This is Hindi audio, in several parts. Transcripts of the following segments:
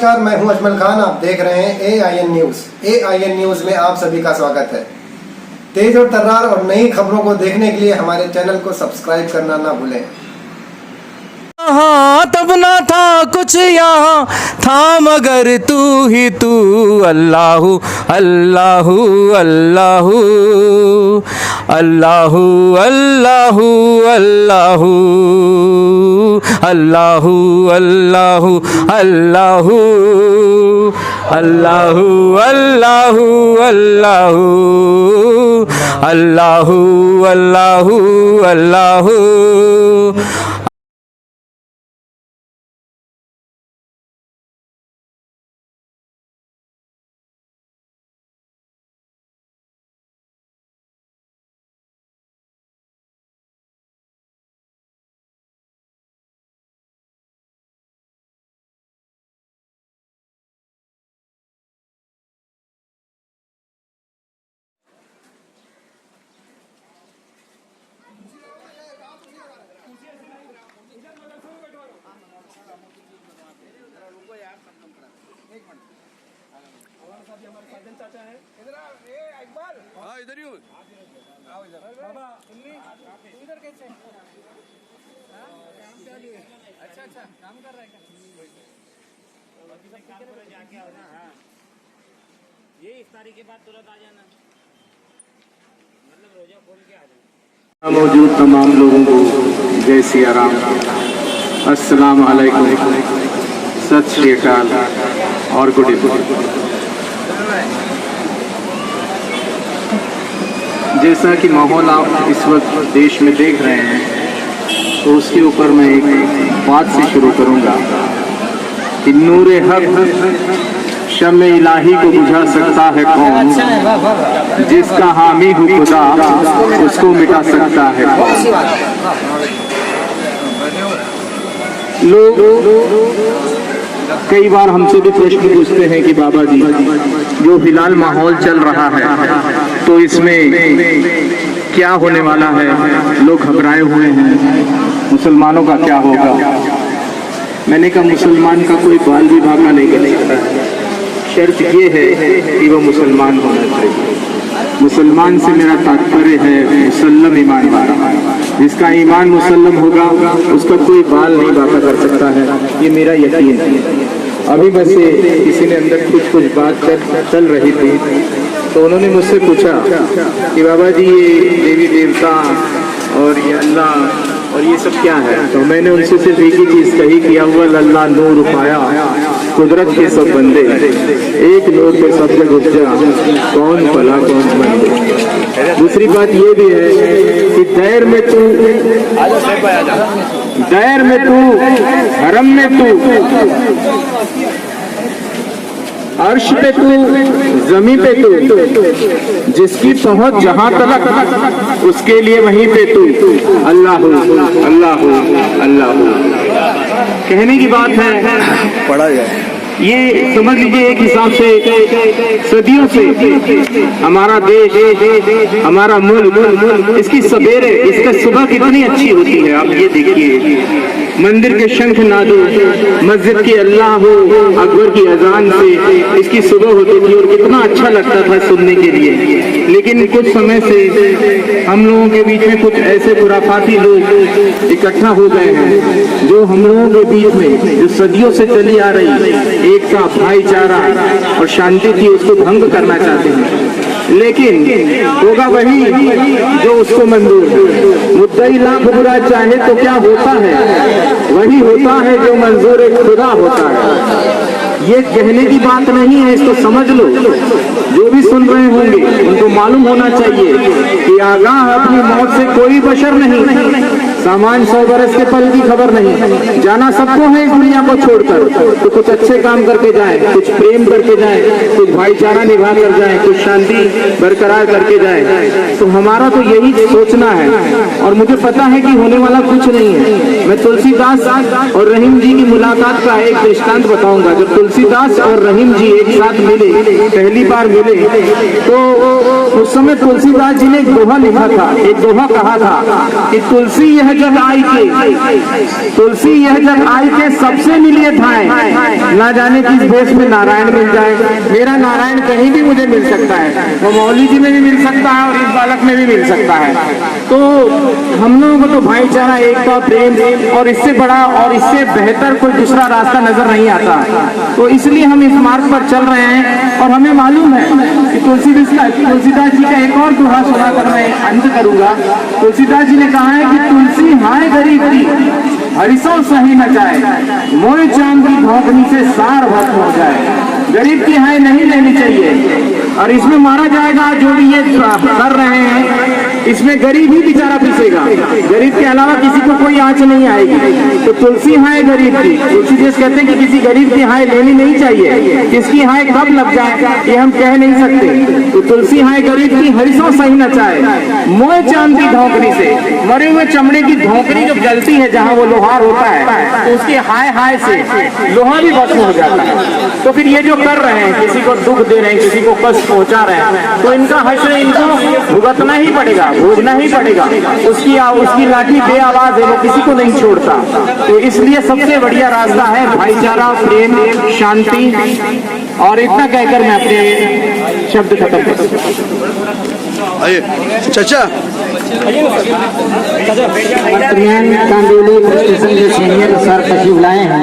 नमस्कार, मैं हूं अजमल खान। आप देख रहे हैं AIN न्यूज़। AIN न्यूज़ में आप सभी का स्वागत है। तेज और तर्रार और नई खबरों को देखने के लिए हमारे चैनल को सब्सक्राइब करना ना भूलें। हाँ तब ना था कुछ यहाँ था मगर तू ही तू। अल्लाहू अल्लाहू अल्लाहू अल्लाहू अल्लाहू अल्लाहू अल्लाहू अल्लाहू अल्लाहू अल्लाहू अल्लाहू अल्लाहू अल्लाहू अल्लाहू अल्लाहू। हाँ इधर ही हूँ। बाबा इधर कैसे? काम क्या लिए? अच्छा काम कर रहा है क्या? जाके आओ ना। हाँ ये इफ्तारी के बाद तुरंत आ जाना, मतलब रोजा खोल के आ जाना। मौजूद तमाम लोगों को जय सिया राम, अस्सलाम वालेकुम, सत श्री अकाल और गुड इवनिंग। जैसा कि माहौल आप इस वक्त देश में देख रहे हैं, तो उसके ऊपर मैं एक बात से शुरू करूंगा कि नूरे हक शम्मे इलाही को बुझा सकता है कौन, जिसका हामी हूँ खुदा उसको मिटा सकता है कौन। लोग कई बार हमसे भी प्रश्न पूछते हैं कि बाबा जी, जो फिलहाल माहौल चल रहा है तो इसमें क्या होने वाला है, लोग घबराए हुए हैं, मुसलमानों का क्या होगा। मैंने कहा मुसलमान का कोई बाल भी भागा नहीं कर सकता है, शर्त ये है कि वो मुसलमान होना चाहिए। मुसलमान से मेरा तात्पर्य है मुसल्लम ईमान वाला, जिसका ईमान मुसल्लम होगा उसका कोई बाल नहीं बाका कर सकता है, ये मेरा यकीन है। अभी बस किसी ने अंदर कुछ बात चल रही थी, तो उन्होंने मुझसे पूछा कि बाबा जी ये देवी देवता और ये अल्लाह और ये सब क्या है। तो मैंने उनसे सिर्फ एक ही चीज़ कही कि अव्वल अल्लाह नूर पाया कुदरत के सब बंदे, एक नूर पे सब जग उपजा, कौन भला कौन बंदे। दूसरी बात ये भी है कि दैर में तू, हरम में तू, अर्श पे तू, जमीन पे तू, जिसकी पहुंच जहां तलक उसके लिए वहीं पे तू। अल्लाह अल्लाह अल्लाह कहने की बात है, पढ़ा जाए। ये समझ लीजिए एक हिसाब से सदियों से हमारा देश, हमारा मुल्क, इसकी सवेरे, इसका सुबह कितनी अच्छी होती है। आप ये देखिए, मंदिर के शंख नादो, मस्जिद की अल्लाह हो अकबर की अजान से इसकी सुबह होती थी और कितना अच्छा लगता था सुनने के लिए। लेकिन कुछ समय से हम लोगों के बीच में कुछ ऐसे खुराफाती लोग इकट्ठा हो गए हैं, जो हम लोगों के बीच में जो सदियों से चली आ रही एकता, भाईचारा और शांति थी, उसको भंग करना चाहते हैं। लेकिन होगा वही जो उसको मंजूर है। मुद्दई लाख बुरा चाहे तो क्या होता है, वही होता है जो मंजूर खुदा होता है। ये कहने की बात नहीं है, इसको समझ लो। जो भी सुन रहे होंगे उनको मालूम होना चाहिए कि आगाह अपनी मौत से कोई बशर नहीं, सामान 100 बरस के पल की खबर नहीं। जाना सबको है इस दुनिया को छोड़कर, तो कुछ अच्छे काम करके जाए, कुछ प्रेम करके जाए, कुछ भाईचारा निभा कर जाए, कुछ शांति बरकरार करके जाए। तो हमारा तो यही सोचना है। और मुझे पता है कि होने वाला कुछ नहीं है। मैं तुलसीदास और रहीम जी की मुलाकात का एक दृष्टांत बताऊंगा। जब तुलसीदास और रहीम जी एक साथ मिले, पहली बार मिले, तो उस समय तुलसीदास जी ने एक दोहा लिखा था, एक दोहा कहा था कि तुलसी यह जग आई के, तुलसी यह जग आई के सबसे मिलिए ठाए, ना जाने किस भेष में नारायण मिल जाए। मेरा नारायण कहीं भी मुझे मिल सकता है, वो मौली जी में भी मिल सकता है और इस बालक में भी मिल सकता है। तो हम लोगों को तो भाईचारा, एकता, प्रेम और इससे बड़ा और इससे बेहतर कोई दूसरा रास्ता नजर नहीं आता। तो इसलिए हम इस मार्ग पर चल रहे हैं और हमें मालूम है कि तुलसीदास जी का एक और दोहा सुनाकर मैं अंत करूंगा। तुलसीदास जी ने कहा है कि तुलसी हाय गरीब की हरिसों सही न जाए, मोए चांद की भौंकनी से सार भस्म हो जाए। गरीब की हाय नहीं लेनी चाहिए और इसमें मारा जाएगा जो भी ये कर रहे हैं, इसमें गरीब ही बेचारा पीसेगा, गरीब के अलावा किसी को कोई आंच नहीं आएगी। तो तुलसी हाय गरीब की, तुलसीदास कहते हैं कि किसी गरीब की हाय लेनी नहीं चाहिए, किसकी हाय कब लग जाए ये हम कह नहीं सकते। तो तुलसी हाय गरीब की हरिसों सही न चाहे, मोए चांद की धौंकनी से, मरे हुए चमड़े की धौंकनी जब जलती है जहाँ वो लोहार होता है तो उसके हाय हाय से लोहा भी भस्म हो जाता है। तो फिर ये जो कर रहे हैं, किसी को दुख दे रहे हैं, किसी को कष्ट पहुंचा रहे हैं, तो इनका हश्र इनको भुगतना ही पड़ेगा, भोगना ही पड़ेगा। उसकी लाठी बेआवाज है, वो किसी को नहीं छोड़ता। तो इसलिए सबसे बढ़िया रास्ता है भाईचारा, प्रेम, शांति। और इतना कहकर मैं अपने शब्द खत्म करता हूं। आइए चाचा। कांदिवली पुलिस स्टेशन के सीनियर सर तशरीफ लाए हैं।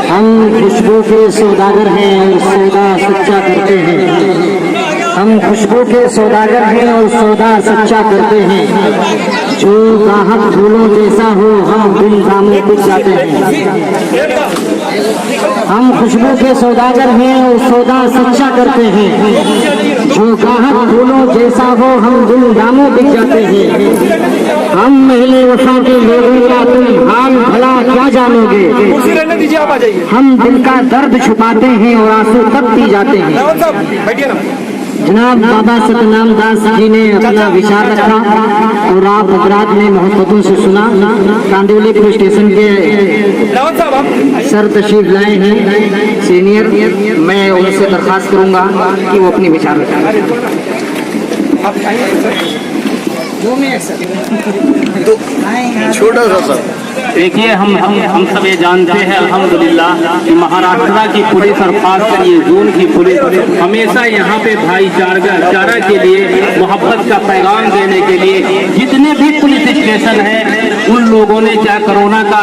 हम खुशबू के सौदागर हैं और सौदा सच्चा करते हैं। हम खुशबू के सौदागर हैं और सौदा सच्चा करते हैं। जो ग्राहक फूलों जैसा हो हम बिन दामों बिक जाते हैं। हम खुशबू के सौदागर हैं और सौदा सच्चा करते हैं। जो ग्राहक फूलों जैसा हो हम बिन दामों बिक जाते हैं। हम महले वफा के लोगों का तुम हाल भला क्या जानोगे। हम दिल का दर्द छुपाते हैं और आंसू तब पी जाते हैं। जनाब बाबा सतनाम दास जी ने अपना विचार रखा और आप हजरात ने मोहब्बतों से सुना। कांदिवली पुलिस स्टेशन के सर तशरीफ लाए हैं सीनियर, मैं उनसे दरखास्त करूंगा कि वो अपनी विचार रखें। छोटा सा सर। देखिए हम सब ये जानते हैं अल्हम्दुलिल्लाह कि महाराष्ट्र की पुलिस और खासकर ये जून की पुलिस हमेशा यहाँ पे भाईचारा के लिए, मोहब्बत का पैगाम देने के लिए जितने भी पुलिस स्टेशन है उन लोगों ने, क्या कोरोना का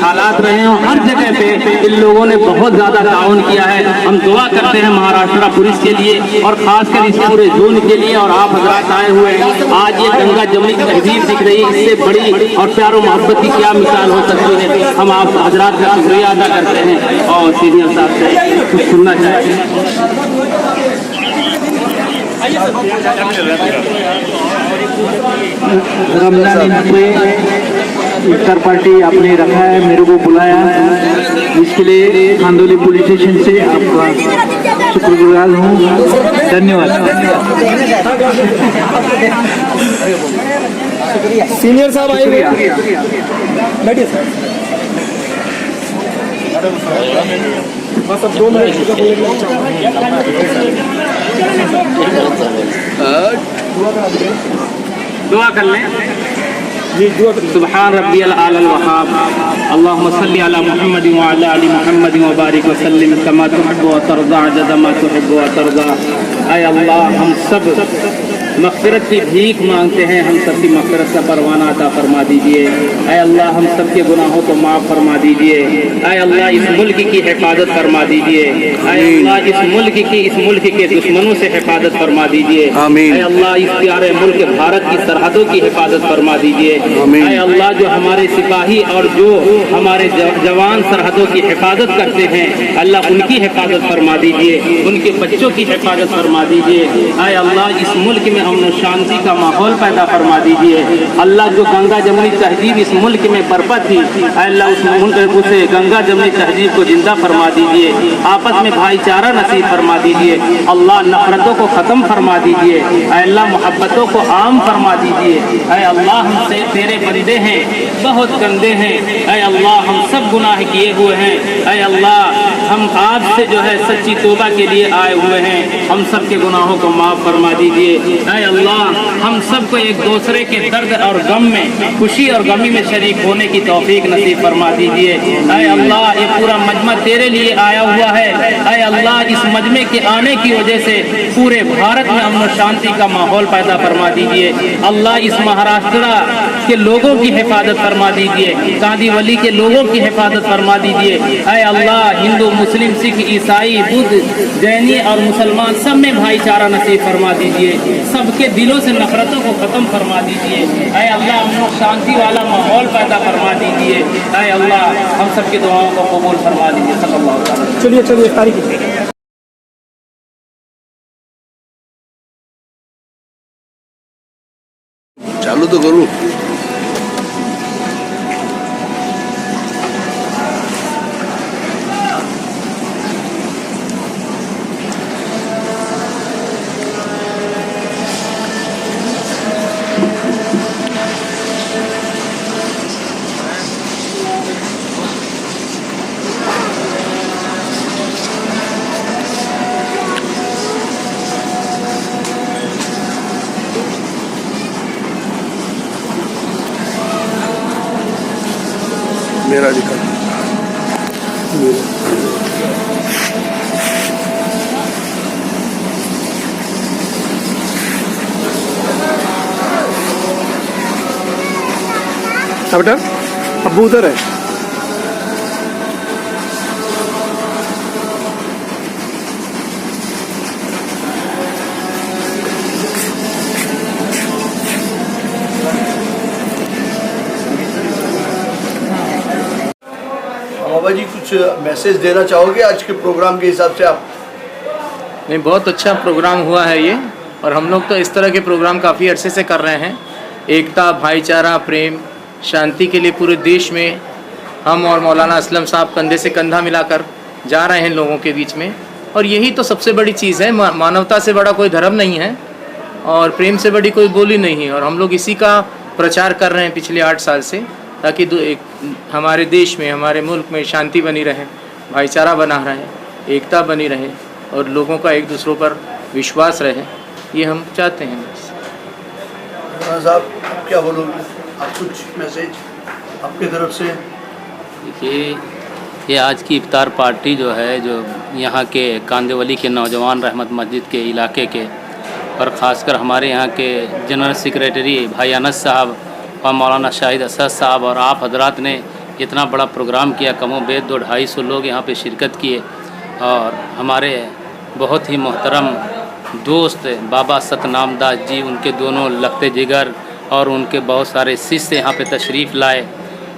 हालात रहे हो, हर जगह पे इन लोगों ने बहुत ज्यादा ताउन किया है। हम दुआ करते हैं महाराष्ट्र पुलिस के लिए और खासकर इस पूरे जून के लिए। और आप हजरात आए हुए हैं, आज ये गंगा जमुनी तहजीब दिख रही है, इससे बड़ी और प्यारो मोहब्बत की क्या मिसाल हो सकती है। हम आप हजरात का शुक्रिया अदा करते हैं और सीनियर साहब से कुछ सुनना चाहते हैं। रमजान में इफ्तार पार्टी आपने रखा है, मेरे को बुलाया, इसके लिए कांदिवली पुलिस स्टेशन से आपका शुक्रगुजार हूँ। धन्यवाद। सीनियर साहब आइए, बैठिए सर। बस अब 2 मिनट दुआ कर लें। सुब्हान रब्बियल आला वहाब, अल्लाहुम्मा सल्ली अला मुहम्मद व अला आलि मुहम्मद व बारिक व सल्लिम कमा तुहिब्बु व तर्दा अदद मा तुहिब्बु व तर्दा। ऐ अल्लाह, हम सब मग़फ़िरत की भीख मांगते हैं, हम सब की मग़फ़िरत का परवाना अता फरमा दीजिए। ऐ अल्लाह, हम सब के गुनाहों को माफ़ फरमा दीजिए। ऐ अल्लाह, इस मुल्क की हिफाजत फरमा दीजिए। ऐ अल्लाह, इस मुल्क के दुश्मनों से हिफाजत फरमा दीजिए। ऐ अल्लाह, इस प्यारे मुल्क भारत की सरहदों की हिफाजत फरमा दीजिए। ऐ अल्लाह, जो हमारे सिपाही और जो हमारे जवान सरहदों की हिफाजत करते हैं, अल्लाह उनकी हिफाजत फरमा दीजिए, उनके बच्चों की हिफाजत फरमा दीजिए। ऐ अल्लाह, इस मुल्क में अमन और शांति का माहौल पैदा फरमा दीजिए। अल्लाह जो गंगा जमुनी तहजीब इस मुल्क में बरपा थी, अल्लाह उस मुल्क उसे गंगा जमुनी तहजीब को जिंदा फरमा दीजिए। आपस में भाईचारा नसीब फरमा दीजिए। अल्लाह नफरतों को ख़त्म फरमा दीजिए। अल्लाह मोहब्बतों को आम फरमा दीजिए। अल्लाह हम से तेरे बंदे हैं, बहुत गंदे हैं। अल्लाह हम सब गुनाह किए हुए हैं। अल्लाह हम आपसे जो है सच्ची तौबा के लिए आए हुए हैं। हम सब के गुनाहों को माफ़ फरमा दीजिए। अल्लाह हम सबको एक दूसरे के दर्द और गम में, खुशी और गमी में शरीक होने की तौफीक नसीब फरमा दीजिए। अल्लाह ये पूरा मजमा तेरे लिए आया हुआ है। अल्लाह इस मजमे के आने की वजह से पूरे भारत में अमन और शांति का माहौल पैदा फरमा दीजिए। अल्लाह इस महाराष्ट्र के लोगों की हिफाजत फरमा दीजिए। कांदीवली के लोगों की हिफाजत फरमा दीजिए। अल्लाह हिंदू, मुस्लिम, सिख, ईसाई, बुद्ध, जैनी और मुसलमान सब में भाईचारा नसीब फरमा दीजिए। सबके दिलों से नफरतों को ख़त्म फरमा दीजिए। अल्लाह अमन और शांति वाला माहौल पैदा फरमा दीजिए। अल्लाह हम सबकी दुआओं को कबूल फरमा दीजिए। सल्लल्लाहु अलैहि वसल्लम। चलिए चलिए इफ्तारी कीजिए। चालू तो करूँ। मेरा दिखा बेटा, अब्बू उधर है। बाबा जी कुछ मैसेज देना चाहोगे आज के प्रोग्राम के हिसाब से आप? नहीं, बहुत अच्छा प्रोग्राम हुआ है ये, और हम लोग तो इस तरह के प्रोग्राम काफ़ी अरसे से कर रहे हैं। एकता, भाईचारा, प्रेम, शांति के लिए पूरे देश में हम और मौलाना असलम साहब कंधे से कंधा मिलाकर जा रहे हैं लोगों के बीच में। और यही तो सबसे बड़ी चीज़ है। मानवता से बड़ा कोई धर्म नहीं है और प्रेम से बड़ी कोई बोली नहीं है। और हम लोग इसी का प्रचार कर रहे हैं पिछले 8 साल से, ताकि हमारे देश में, हमारे मुल्क में शांति बनी रहे, भाईचारा बना रहे, एकता बनी रहे और लोगों का एक दूसरों पर विश्वास रहे। ये हम चाहते हैं। साहब क्या बोलोगे आप? कुछ मैसेज आपकी तरफ से? देखिए, ये आज की इफ्तार पार्टी जो है, जो यहाँ के कांदीवली के नौजवान रहमत मस्जिद के इलाके के, और ख़ासकर हमारे यहाँ के जनरल सेक्रेटरी भाई अनस साहब और मौलाना शाहिद असद साहब और आप हजरात ने इतना बड़ा प्रोग्राम किया। कमो बेद 200-250 लोग यहाँ पे शिरकत किए। और हमारे बहुत ही मोहतरम दोस्त बाबा सतनाम दास जी, उनके दोनों लखते जिगर और उनके बहुत सारे शिष्य यहाँ पे तशरीफ़ लाए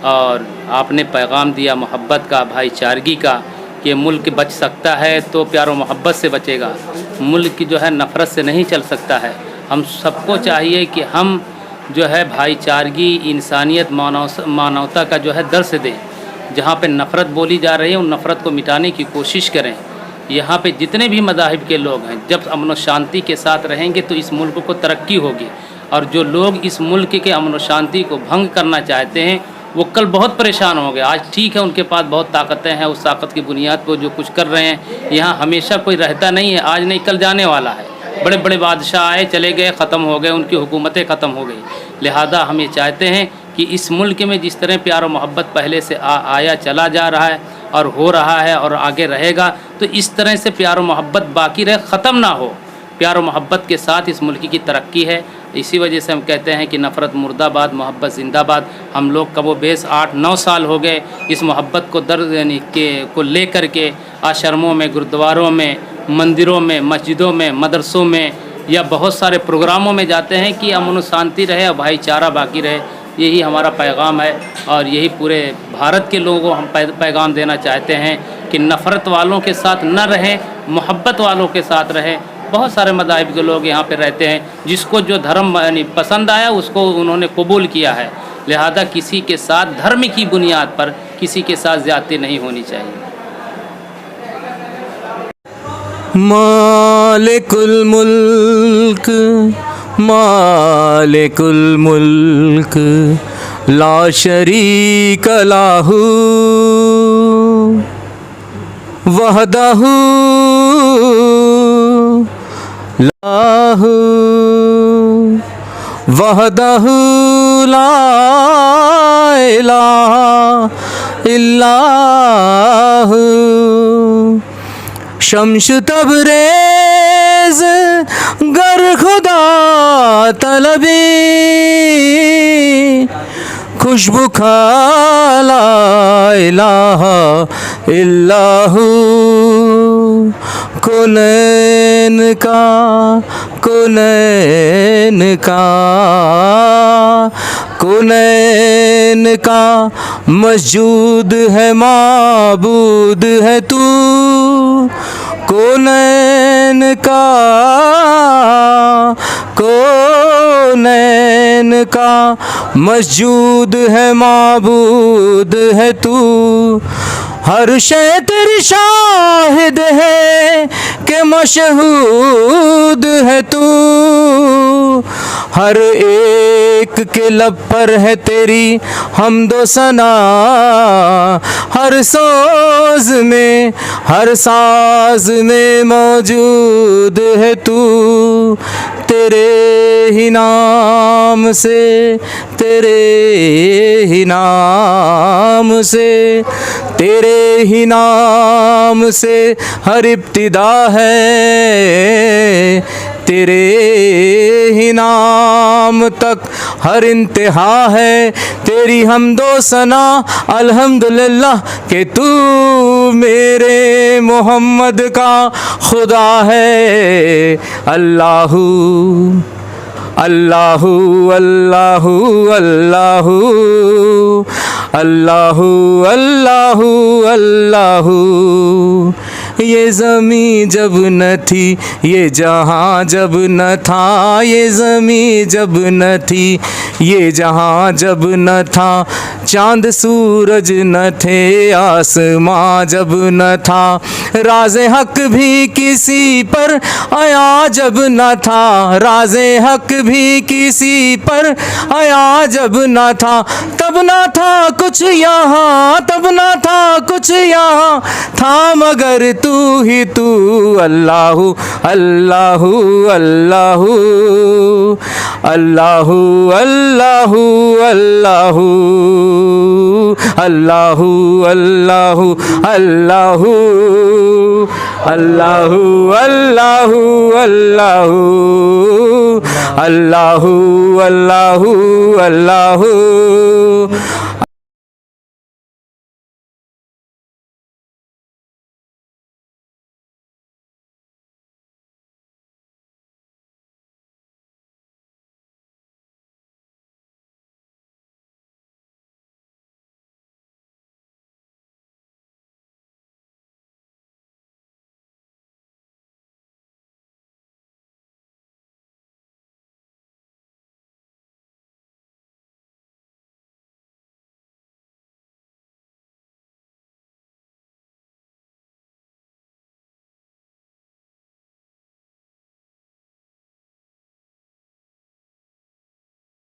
और आपने पैगाम दिया मोहब्बत का, भाईचारगी का, कि मुल्क बच सकता है तो प्यार और मोहब्बत से बचेगा। मुल्क जो है नफ़रत से नहीं चल सकता है। हम सबको चाहिए कि हम जो है भाईचारगी, इंसानियत, मानवता का जो है दर्स दें। जहाँ पे नफ़रत बोली जा रही है उन नफ़रत को मिटाने की कोशिश करें। यहाँ पे जितने भी मज़ाहिब के लोग हैं, जब अमन और शांति के साथ रहेंगे तो इस मुल्क को तरक्की होगी। और जो लोग इस मुल्क के अमन और शांति को भंग करना चाहते हैं वो कल बहुत परेशान होंगे। आज ठीक है उनके पास बहुत ताकतें हैं, उस ताकत की बुनियाद पर जो कुछ कर रहे हैं। यहाँ हमेशा कोई रहता नहीं है, आज नहीं कल जाने वाला है। बड़े बड़े बादशाह आए चले गए, ख़त्म हो गए, उनकी हुकूमतें ख़त्म हो गई। लिहाजा हम ये चाहते हैं कि इस मुल्क में जिस तरह प्यार और मोहब्बत पहले से आया चला जा रहा है और हो रहा है और आगे रहेगा, तो इस तरह से प्यार और मोहब्बत बाकी रहे, ख़त्म ना हो। प्यार और मोहब्बत के साथ इस मुल्क की तरक्की है। इसी वजह से हम कहते हैं कि नफ़रत मुर्दाबाद, मोहब्बत जिंदाबाद। हम लोग कबो बेस 8-9 साल हो गए इस मोहब्बत को दर्द यानी को ले कर के आश्रमों में, गुरुद्वारों में, मंदिरों में, मस्जिदों में, मदरसों में या बहुत सारे प्रोग्रामों में जाते हैं कि अमन शांति रहे और भाईचारा बाकी रहे। यही हमारा पैगाम है और यही पूरे भारत के लोगों को हम पैगाम देना चाहते हैं कि नफ़रत वालों के साथ न रहें, मोहब्बत वालों के साथ रहें। बहुत सारे मज़ाहिब के लोग यहाँ पे रहते हैं, जिसको जो धर्म यानी पसंद आया उसको उन्होंने कबूल किया है। लिहाजा किसी के साथ धर्म की बुनियाद पर किसी के साथ ज़्यादती नहीं होनी चाहिए। मालिकुल मुल्क मालिकुल मुल्क ला शरीक लहू वहदहू लाहू वहदहू ला इलाहा इल्लाहु शम्स तबरेज गर खुदा तलबी खुशबू खाला इलाहा इल्लाहु कुनैन का मस्जूद है माबूद है तू कोनैन का मस्जूद है माबूद है तू हर शय तेरी शाहिद है कि मशहूद है तू हर एक के लब पर है तेरी हमदो सना हर सोज में हर साज में मौजूद है तू तेरे ही नाम से तेरे ही नाम से हर इब्तिदा है तेरे ही नाम तक हर इंतहा है तेरी हमदो सना अल्हम्दुलिल्लाह के तू मेरे मोहम्मद का खुदा है अल्लाहू अल्लाहू अल्लाहू अल्लाहू अल्लाहू अल्लाहू अल्लाहू ये ज़मीं जब न थी ये जहां जब न था ये ज़मीं जब न थी ये जहां जब न था चांद सूरज न थे आसमां जब न था राज़े हक भी किसी पर आया जब न था राज़े हक भी किसी पर आया जब न था तब न था कुछ यहाँ तब न था कुछ यहाँ था मगर तू ही तू अल्लाहू अल्लाहू अल्लाहू अल्लाहू अल्लाहू अल्लाहू अल्लाहू अल्लाहू अल्लाहू अल्लाहू अल्लाहू अल्लाहू अल्लाहू अल्लाहू अल्लाहू